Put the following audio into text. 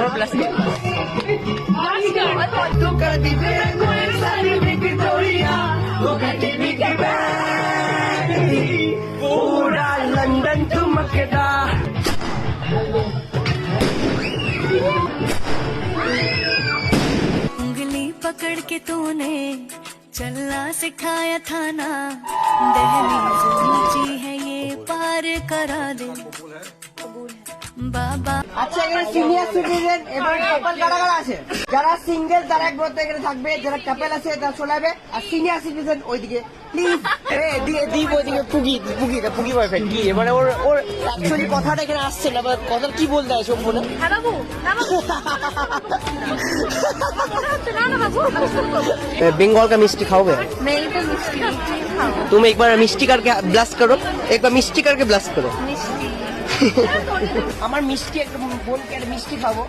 और प्लस पूरा लंदन चमकदा। उंगली पकड़ के तूने चलना सिखाया था ना, दहलीज ऊंची है ये पार करा दे বাবা। আচ্ছা, এখানে সিনিয়র সিটিজেন এবং কাপল কারা কারা আছে? যারা সিঙ্গেল তারা এক বলতে এখানে থাকবে, যারা কাপল আছে তারা শোনাবে, আর সিনিয়র সিটিজেন ওইদিকে প্লিজ। দীপ ওইদিকে পুগি বয়ফ্রেন্ড কি এবারে ওর ওর অ্যাকচুয়ালি কথাটা এখানে আসছে না, বা কথা কি বলতে হয় শোভন? হ্যাঁ বাবু, না বাবু, না না বাবু, बंगाल का मिष्टी खाओगे? नहीं तो मिष्टी खाओ। तुम एक बार मिष्टी करके ब्लास करो, एक बार मिष्टी करके ब्लास करो। मिष्टी আমার মিষ্টি একটা বোনকে একটা মিষ্টি খাবো।